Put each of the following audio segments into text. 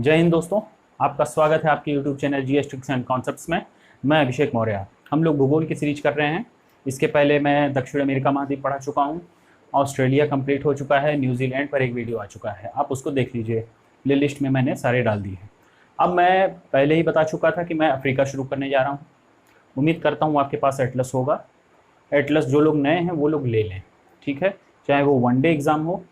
जय हिंद दोस्तों, आपका स्वागत है आपके YouTube channel GS tricks and concepts में। मैं अभिषेक मौर्य। हम लोग भूगोल की सीरीज कर रहे हैं। इसके पहले मैं दक्षिण अमेरिका महाद्वीप पढ़ा चुका हूँ, ऑस्ट्रेलिया कंप्लीट हो चुका है, न्यूजीलैंड पर एक वीडियो आ चुका है, आप उसको देख लीजिए, प्ले लिस्ट में मैंने सारे डाल दिए हैं। अब मैं पहले ही बता चुका था कि मैं अफ्रीका शुरू करने जा रहा हूँ। उम्मीद करता हूँ आपके पास एटलस होगा। एटलस जो लोग नए हैं वो लोग ले लें, ठीक है, चाहे वो वनडे एग्ज़ाम हो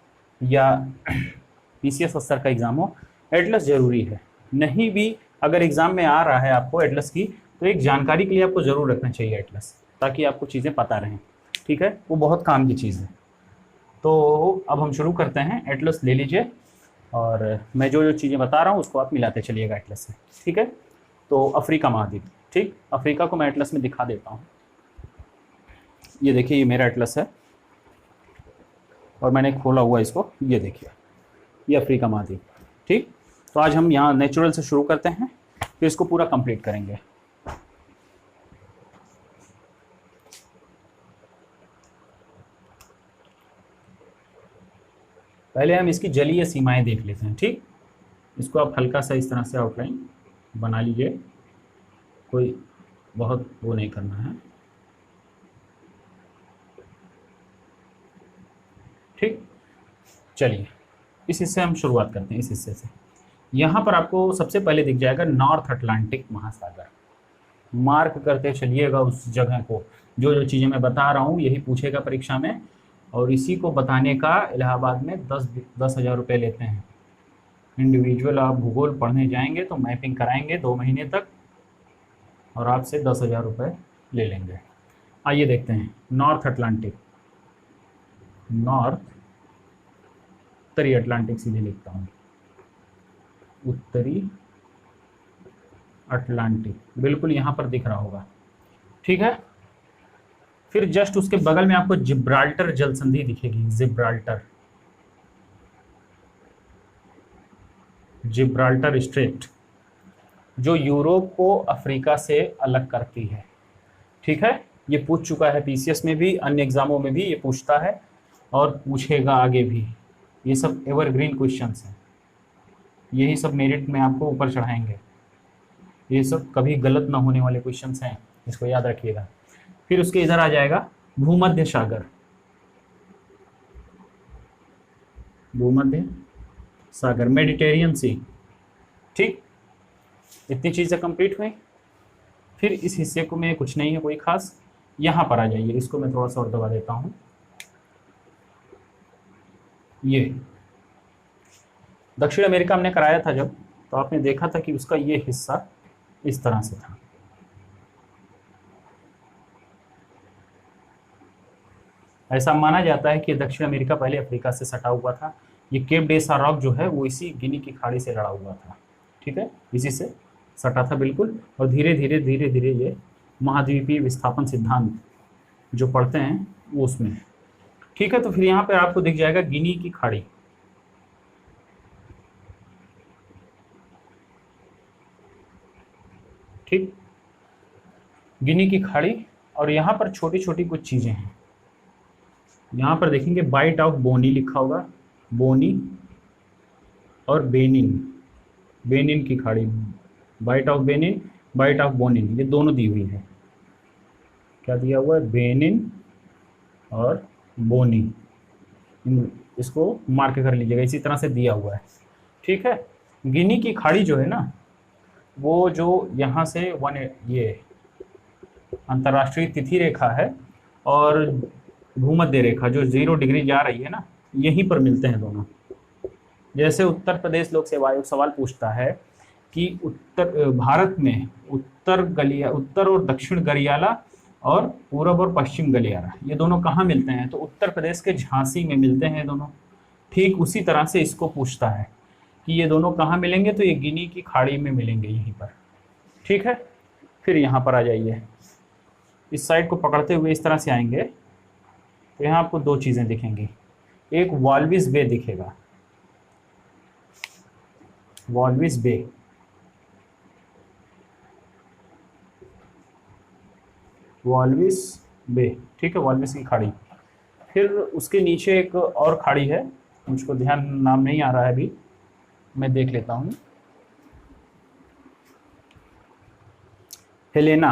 या पीसीएस स्तर का एग्ज़ाम हो, एटलस ज़रूरी है। नहीं भी अगर एग्ज़ाम में आ रहा है आपको एटलस की, तो एक जानकारी के लिए आपको ज़रूर रखना चाहिए एटलस, ताकि आपको चीज़ें पता रहें, ठीक है, वो बहुत काम की चीज़ है। तो अब हम शुरू करते हैं। एटलस ले लीजिए और मैं जो जो चीज़ें बता रहा हूँ उसको आप मिलाते चलिएगा एटलस से, ठीक है। तो अफ्रीका महाद्वीप, ठीक, अफ्रीका को मैं एटलस में दिखा देता हूँ। ये देखिए, ये मेरा एटलस है और मैंने खोला हुआ इसको, ये देखिए, ये अफ्रीका महाद्वीप, ठीक। तो आज हम यहाँ नेचुरल से शुरू करते हैं, फिर इसको पूरा कंप्लीट करेंगे। पहले हम इसकी जलीय सीमाएं देख लेते हैं, ठीक। इसको आप हल्का सा इस तरह से आउटलाइन बना लीजिए, कोई बहुत वो नहीं करना है, ठीक। चलिए इस हिस्से हम शुरुआत करते हैं। इस हिस्से से यहाँ पर आपको सबसे पहले दिख जाएगा नॉर्थ अटलांटिक महासागर। मार्क करते चलिएगा उस जगह को। जो जो चीज़ें मैं बता रहा हूँ यही पूछेगा परीक्षा में, और इसी को बताने का इलाहाबाद में 10,000 रुपये लेते हैं। इंडिविजुअल आप भूगोल पढ़ने जाएंगे तो मैपिंग कराएंगे 2 महीने तक और आपसे 10,000 रुपये ले लेंगे। आइए देखते हैं नॉर्थ अटलांटिक। नॉर्थ, उत्तरी अटलांटिक सीधे लिखता हूँ, उत्तरी अटलांटिक बिल्कुल यहाँ पर दिख रहा होगा, ठीक है। फिर जस्ट उसके बगल में आपको जिब्राल्टर जल संधि दिखेगी। जिब्राल्टर स्ट्रेट, जो यूरोप को अफ्रीका से अलग करती है, ठीक है। ये पूछ चुका है पीसीएस में भी, अन्य एग्जामों में भी ये पूछता है और पूछेगा आगे भी। ये सब एवरग्रीन क्वेश्चंस हैं, यही सब मेरिट में आपको ऊपर चढ़ाएंगे। ये सब कभी गलत ना होने वाले क्वेश्चंस हैं, इसको याद रखिएगा। फिर उसके इधर आ जाएगा भूमध्य सागर। भूमध्य सागर, मेडिटेरियन सी, ठीक। इतनी चीज़ें कंप्लीट हुई। फिर इस हिस्से को में कुछ नहीं है कोई खास। यहाँ पर आ जाइए, इसको मैं थोड़ा सा और दबा देता हूँ। ये दक्षिण अमेरिका हमने कराया था जब, तो आपने देखा था कि उसका ये हिस्सा इस तरह से था। ऐसा माना जाता है कि दक्षिण अमेरिका पहले अफ्रीका से सटा हुआ था। ये केप डे सा रॉक जो है वो इसी गिनी की खाड़ी से लड़ा हुआ था, ठीक है, इसी से सटा था बिल्कुल। और धीरे धीरे ये महाद्वीपीय विस्थापन सिद्धांत जो पढ़ते हैं वो उसमें है, ठीक है। तो फिर यहाँ पर आपको दिख जाएगा गिनी की खाड़ी, ठीक, गिनी की खाड़ी। और यहाँ पर छोटी छोटी कुछ चीज़ें हैं। यहाँ पर देखेंगे बाइट ऑफ बोनी लिखा होगा, बोनी और बेनिन, बेनिन की खाड़ी, bight of Benin, bight of Bonin, ये दोनों दी हुई है। क्या दिया हुआ है? बेनिन और बोनी, इसको मार्क कर लीजिएगा, इसी तरह से दिया हुआ है, ठीक है। गिनी की खाड़ी जो है ना, वो जो यहाँ से ये अंतर्राष्ट्रीय तिथि रेखा है और भूमध्य रेखा जो 0 डिग्री जा रही है ना, यहीं पर मिलते हैं दोनों। जैसे उत्तर प्रदेश लोक सेवा आयोग सवाल पूछता है कि उत्तर भारत में उत्तर और दक्षिण गलियारा और पूरब और पश्चिम गलियारा, ये दोनों कहाँ मिलते हैं? तो उत्तर प्रदेश के झांसी में मिलते हैं दोनों। ठीक उसी तरह से इसको पूछता है कि ये दोनों कहाँ मिलेंगे, तो ये गिनी की खाड़ी में मिलेंगे यहीं पर, ठीक है। फिर यहाँ पर आ जाइए, इस साइड को पकड़ते हुए इस तरह से आएंगे तो यहाँ आपको 2 चीज़ें दिखेंगी। एक वॉल्विस बे दिखेगा, वॉल्विस बे, वॉल्विस बे, ठीक है, वॉल्विस की खाड़ी। फिर उसके नीचे एक और खाड़ी है, मुझको ध्यान नाम नहीं आ रहा है अभी, मैं देख लेता हूँ। हेलेना,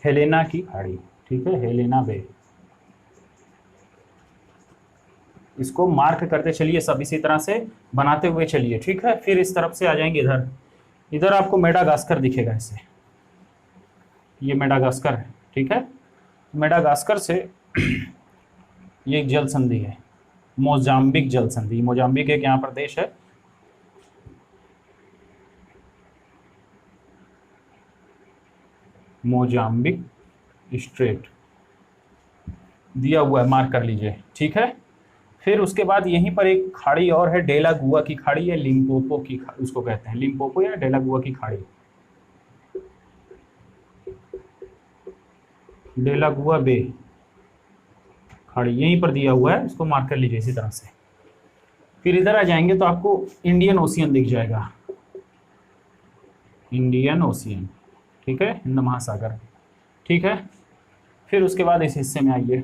हेलेना की खाड़ी, ठीक है, हेलेना बे। इसको मार्क करते चलिए सब इसी तरह से बनाते हुए चलिए, ठीक है। फिर इस तरफ से आ जाएंगे इधर, इधर आपको मेडागास्कर दिखेगा ऐसे, ये मेडागास्कर है, ठीक है। मेडागास्कर से ये एक जल संधि है, मोजाम्बिक जल संधि। मोजाम्बिक एक यहाँ पर देश है, मोजाम्बिक स्ट्रेट दिया हुआ है, मार्क कर लीजिए, ठीक है। फिर उसके बाद यहीं पर एक खाड़ी और है, डेलागुआ की खाड़ी या लिम्पोपो की खाड़ी उसको कहते हैं, लिम्पोपो या डेलागुआ की खाड़ी, डेलागुआ बे खाड़ी यहीं पर दिया हुआ है, इसको मार्क कर लीजिए इसी तरह से। फिर इधर आ जाएंगे तो आपको इंडियन ओशियन दिख जाएगा, इंडियन ओशियन, ठीक है, हिंद महासागर, ठीक है। फिर उसके बाद इस हिस्से में आइए,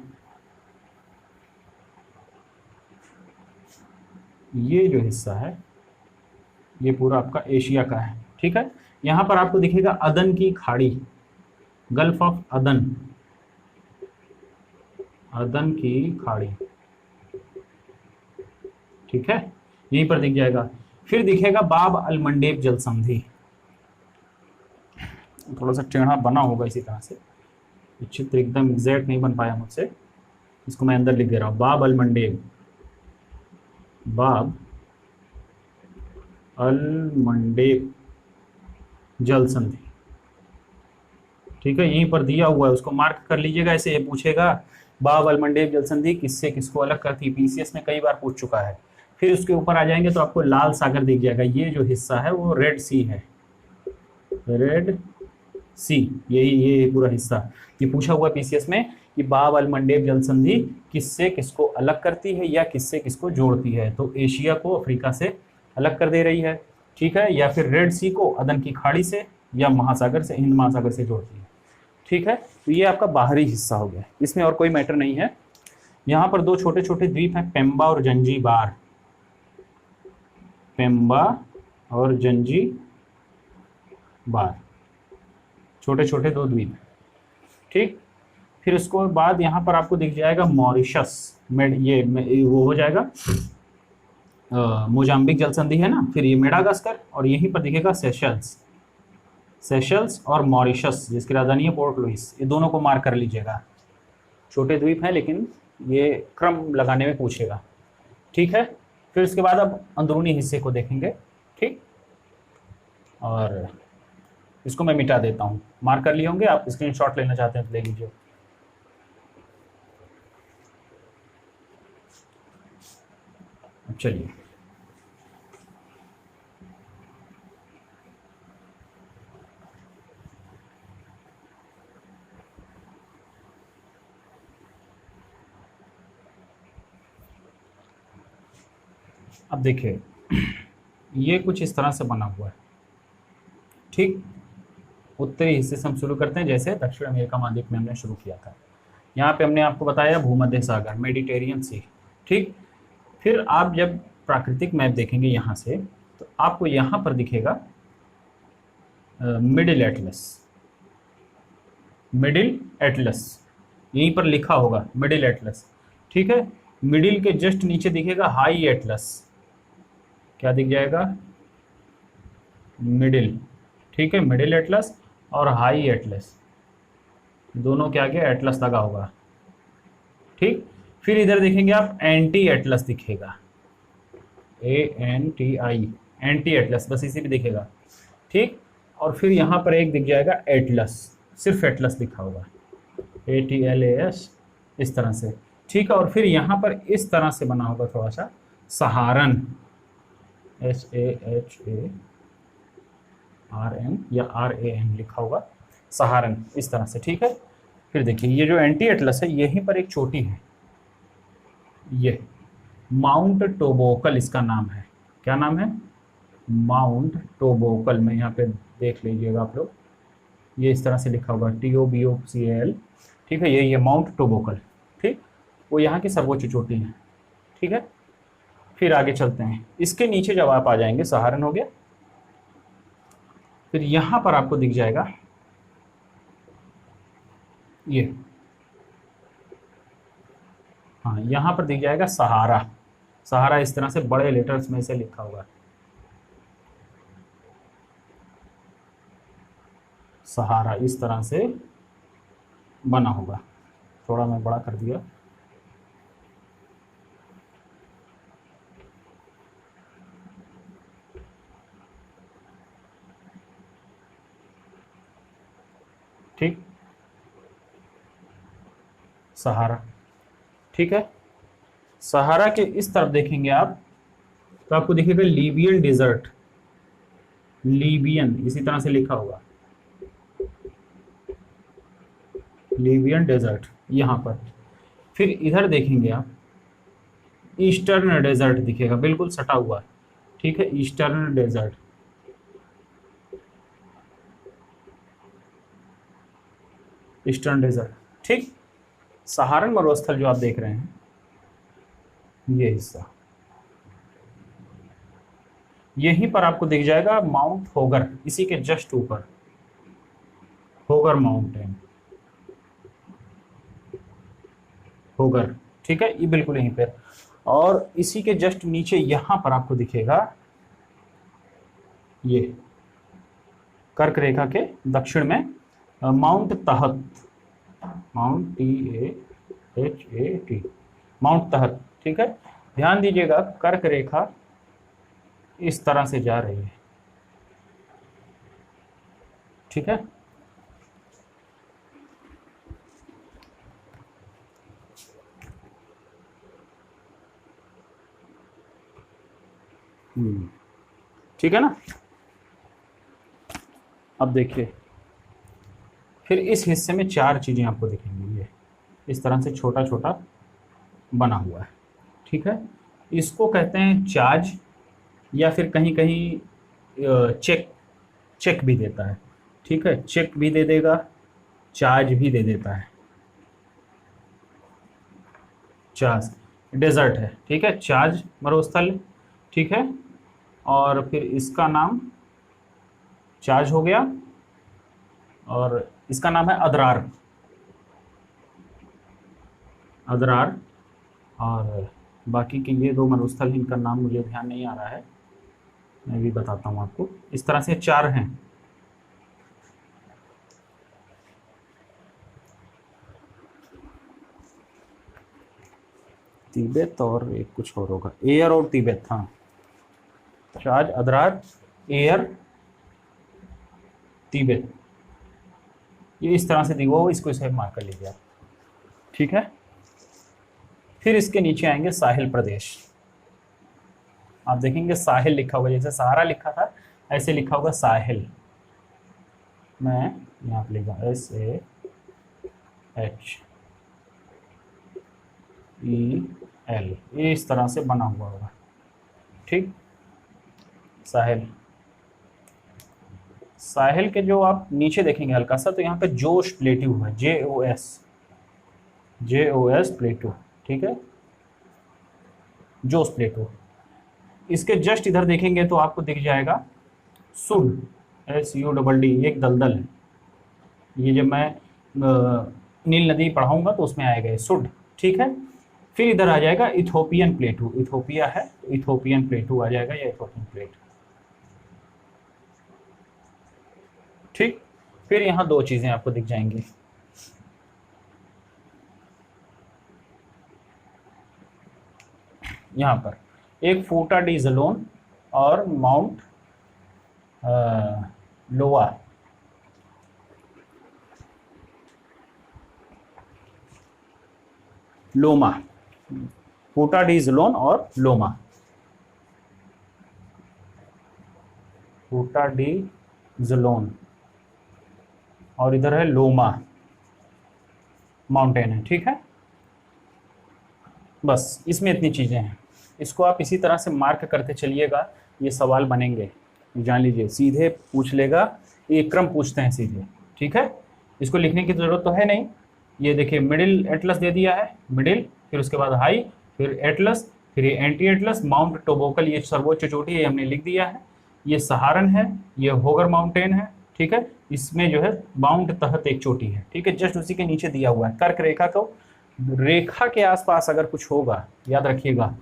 ये जो हिस्सा है ये पूरा आपका एशिया का है, ठीक है। यहाँ पर आपको दिखेगा अदन की खाड़ी, गल्फ ऑफ अदन, अदन की खाड़ी, ठीक है, यहीं पर दिख जाएगा। फिर दिखेगा बाब अल मंडेब जल संधि, थोड़ा सा टेढ़ा बना होगा इसी तरह से, चित्र एकदम एग्जैक्ट नहीं बन पाया मुझसे, इसको मैं अंदर लिख दे रहा हूँ, बाब अल मंडेब, बाब अल मंडेब जल संधि, ठीक है, यहीं पर दिया हुआ है, उसको मार्क कर लीजिएगा ऐसे। ये पूछेगा बाब अल मंडेब जल संधि किससे किसको अलग करती है, पीसीएस में कई बार पूछ चुका है। फिर उसके ऊपर आ जाएंगे तो आपको लाल सागर दिख जाएगा, ये जो हिस्सा है वो रेड सी है, रेड सी, यही ये पूरा हिस्सा, ये पूछा हुआ पीसीएस में कि बाब अल मंडेब जल संधि किससे किसको अलग करती है या किससे किसको जोड़ती है, तो एशिया को अफ्रीका से अलग कर दे रही है, ठीक है, या फिर रेड सी को अदन की खाड़ी से या महासागर से, हिंद महासागर से जोड़ती है, ठीक है। तो ये आपका बाहरी हिस्सा हो गया, इसमें और कोई मैटर नहीं है। यहाँ पर दो छोटे छोटे द्वीप हैं, पेम्बा और जंजीबार, पेम्बा और जंजीबार, छोटे छोटे दो द्वीप, ठीक। फिर उसको बाद यहाँ पर आपको दिख जाएगा मॉरिशस, ये वो हो जाएगा मोजाम्बिक जल संधि है ना, फिर ये मेडागास्कर, और यहीं पर दिखेगा सेशल्स, सेशल्स और मॉरिशस जिसकी राजधानी है पोर्ट लुइस, ये दोनों को मार्क कर लीजिएगा, छोटे द्वीप हैं लेकिन ये क्रम लगाने में पूछेगा, ठीक है। फिर उसके बाद अब अंदरूनी हिस्से को देखेंगे, ठीक, और इसको मैं मिटा देता हूँ, मार्क कर लिए होंगे, आप स्क्रीनशॉट लेना चाहते हैं तो ले लीजिए। चलिए अब देखिए, ये कुछ इस तरह से बना हुआ है, ठीक। उत्तरी हिस्से से हम शुरू करते हैं, जैसे दक्षिण अमेरिका महाद्वीप में हमने शुरू किया था, यहाँ पे हमने आपको बताया भूमध्य सागर, मेडिटेरियन सी, ठीक। फिर आप जब प्राकृतिक मैप देखेंगे यहाँ से तो आपको यहाँ पर दिखेगा मिडिल एटलस, मिडिल एटलस यहीं पर लिखा होगा मिडिल एटलस, ठीक है। मिडिल के जस्ट नीचे दिखेगा हाई एटलस, क्या दिख जाएगा, मिडिल, ठीक है, मिडिल एटलस और हाई एटलस दोनों के आगे एटलस लगा होगा, ठीक। फिर इधर देखेंगे आप एंटी एटलस दिखेगा, ANTI, एंटी एटलस, बस इसी पे दिखेगा, ठीक। और फिर यहाँ पर एक दिख जाएगा एटलस, सिर्फ एटलस लिखा होगा, ATLAS इस तरह से, ठीक है। और फिर यहाँ पर इस तरह से बना होगा थोड़ा सा सहारन, SAHARN या RAN लिखा होगा, सहारन इस तरह से, ठीक है। फिर देखिए ये जो एंटी एटलस है यहीं पर एक चोटी है, ये माउंट टोबोकल इसका नाम है, क्या नाम है, माउंट टोबोकल, में यहाँ पे देख लीजिएगा आप लोग, ये इस तरह से लिखा होगा TOBOCAL, ठीक है, ये माउंट टोबोकल, ठीक, वो यहाँ की सर्वोच्च चोटी है, ठीक है। फिर आगे चलते हैं, इसके नीचे जब आप आ जाएंगे, सहारन हो गया, फिर यहां पर आपको दिख जाएगा ये, हाँ यहां पर दिख जाएगा सहारा। सहारा इस तरह से बड़े लेटर्स में से लिखा हुआ है, सहारा इस तरह से बना होगा। थोड़ा मैं बड़ा कर दिया। ठीक, सहारा, ठीक है। सहारा के इस तरफ देखेंगे आप तो आपको दिखेगा लीबियन डेजर्ट, लीबियन इसी तरह से लिखा हुआ, लीबियन डेजर्ट यहाँ पर। फिर इधर देखेंगे आप ईस्टर्न डेजर्ट दिखेगा, बिल्कुल सटा हुआ, ठीक है, ईस्टर्न डेजर्ट। ईस्टर्न डेजर्ट, ठीक। सहारन मरुस्थल जो आप देख रहे हैं ये हिस्सा, यहीं पर आपको दिख जाएगा माउंट होगर, इसी के जस्ट ऊपर होगर माउंटेन, होगर, ठीक है, ये बिल्कुल यहीं पर। और इसी के जस्ट नीचे यहां पर आपको दिखेगा ये कर्क रेखा के दक्षिण में माउंट तहत, माउंट TAHAT, माउंट तहत, ठीक है। ध्यान दीजिएगा कर्क रेखा इस तरह से जा रही है, ठीक है। ठीक है ना। अब देखिए फिर इस हिस्से में चार चीजें आपको दिखेंगी, ये इस तरह से छोटा छोटा बना हुआ है, ठीक है। इसको कहते हैं चार्ज, या फिर कहीं कहीं चेक, चेक भी देता है, ठीक है, चेक भी दे देगा, चार्ज भी दे देता है। चार्ज डेजर्ट है, ठीक है, चार्ज मरुस्थल, ठीक है। और फिर इसका नाम चार्ज हो गया, और इसका नाम है अदरार, अदरार। और बाकी के ये दो मरुस्थल, इनका नाम मुझे ध्यान नहीं आ रहा है, मैं भी बताता हूँ आपको। इस तरह से चार हैं। तिब्बत और एक कुछ और होगा, एयर और तिब्बत, हाँ। चार्ज, अदरार, एयर, तिब्बत, ये इस तरह से दी वो, इसको इसे मार्क कर लीजिए आप, ठीक है। फिर इसके नीचे आएंगे साहिल प्रदेश। आप देखेंगे साहिल लिखा हुआ, जैसे सहारा लिखा था ऐसे लिखा होगा साहिल। मैं यहाँ पे लिखा SAHEL, ये इस तरह से बना हुआ होगा, ठीक। साहिल, साहिल के जो आप नीचे देखेंगे हल्का सा, तो यहाँ पे जोश प्लेट्यू है, JOS प्लेट्यू, ठीक है, जोश प्लेट्यू। इसके जस्ट इधर देखेंगे तो आपको दिख जाएगा सुड, SUDD, एक दलदल है। ये जब मैं नील नदी पढ़ाऊंगा तो उसमें आएगा सुड, ठीक है। फिर इधर आ जाएगा इथोपियन प्लेटू, इथोपिया है तो इथोपियन प्लेटू आ जाएगा, या इथोपियन प्लेट, ठीक। फिर यहाँ दो चीजें आपको दिख जाएंगी, यहाँ पर एक फोटा डी जलोन और माउंट लोआ, लोमा, फोटा डी जलोन और लोमा, फोटा डी जलोन, और इधर है लोमा माउंटेन है, ठीक है। बस इसमें इतनी चीजें हैं, इसको आप इसी तरह से मार्क करते चलिएगा, ये सवाल बनेंगे, जान लीजिए, सीधे पूछ लेगा, ये क्रम पूछते हैं सीधे, ठीक है। इसको लिखने की जरूरत तो है नहीं। ये देखिए मिडिल एटलस दे दिया है, मिडिल, फिर उसके बाद हाई, फिर एटलस, फिर ये एंटी एटलस, माउंट टोबोकल, ये सर्वोच्च चोटी है, हमने लिख दिया है। ये सहारन है, ये होगर माउंटेन है, ठीक है। इसमें जो है बाउंड तहत एक चोटी है, ठीक है, जस्ट उसी के नीचे दिया हुआ है। कर्क रेखा को, रेखा के आसपास अगर कुछ होगा याद रखिएगा,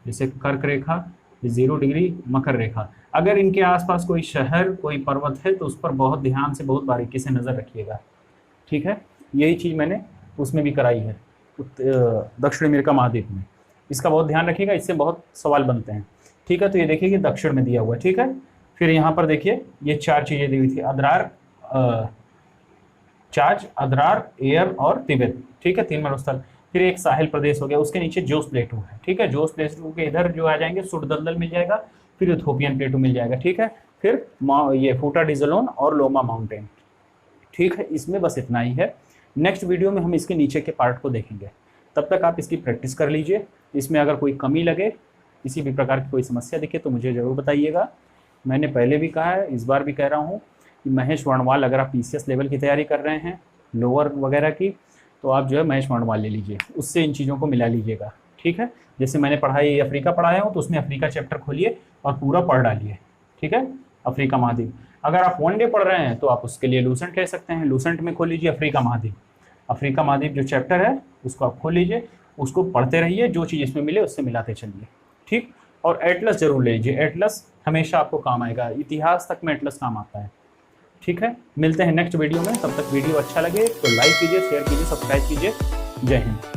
जैसे कर्क रेखा, 0 डिग्री, मकर रेखा, अगर इनके आसपास कोई शहर, कोई पर्वत है तो उस पर बहुत ध्यान से, बहुत बारीकी से नज़र रखिएगा, ठीक है। यही चीज़ मैंने उसमें भी कराई है, दक्षिण अमेरिका महाद्वीप में। इसका बहुत ध्यान रखिएगा, इससे बहुत सवाल बनते हैं, ठीक है। तो ये देखिए कि दक्षिण में दिया हुआ है, ठीक है। फिर यहाँ पर देखिए ये 4 चीज़ें दी हुई थी, अद्रार, चार्ज, अद्रार, एयर और तिब्बत, ठीक है, 3 मरुस्थल। फिर एक साहिल प्रदेश हो गया, उसके नीचे जोस प्लेटू है, ठीक है। जोस प्लेटू के इधर जो आ जाएंगे सुरदलदल मिल जाएगा, फिर इथोपियन प्लेटू मिल जाएगा, ठीक है। फिर ये फूटा डिजलोन और लोमा माउंटेन, ठीक है। इसमें बस इतना ही है। नेक्स्ट वीडियो में हम इसके नीचे के पार्ट को देखेंगे। तब तक आप इसकी प्रैक्टिस कर लीजिए। इसमें अगर कोई कमी लगे, किसी भी प्रकार की कोई समस्या दिखे तो मुझे ज़रूर बताइएगा। मैंने पहले भी कहा है, इस बार भी कह रहा हूँ कि महेश वर्णवाल, अगर आप PCS लेवल की तैयारी कर रहे हैं, लोअर वगैरह की, तो आप जो है महेश वर्णवाल ले लीजिए, उससे इन चीज़ों को मिला लीजिएगा, ठीक है। जैसे मैंने पढ़ाई अफ्रीका पढ़ाया हूँ तो उसमें अफ्रीका चैप्टर खोलिए और पूरा पढ़ डालिए, ठीक है, अफ्रीका महाद्वीप। अगर आप 1 डे पढ़ रहे हैं तो आप उसके लिए लूसेंट ले सकते हैं, लूसेंट में खोल लीजिए अफ्रीका महाद्वीप। अफ्रीका महाद्वीप जो चैप्टर है उसको आप खोल लीजिए, उसको पढ़ते रहिए, जो चीज़ इसमें मिले उससे मिलाते चलिए, ठीक। और एटलस जरूर ले लीजिए, एटलस हमेशा आपको काम आएगा, इतिहास तक में एटलस काम आता है, ठीक है। मिलते हैं नेक्स्ट वीडियो में, तब तक वीडियो अच्छा लगे तो लाइक कीजिए, शेयर कीजिए, सब्सक्राइब कीजिए। जय हिंद।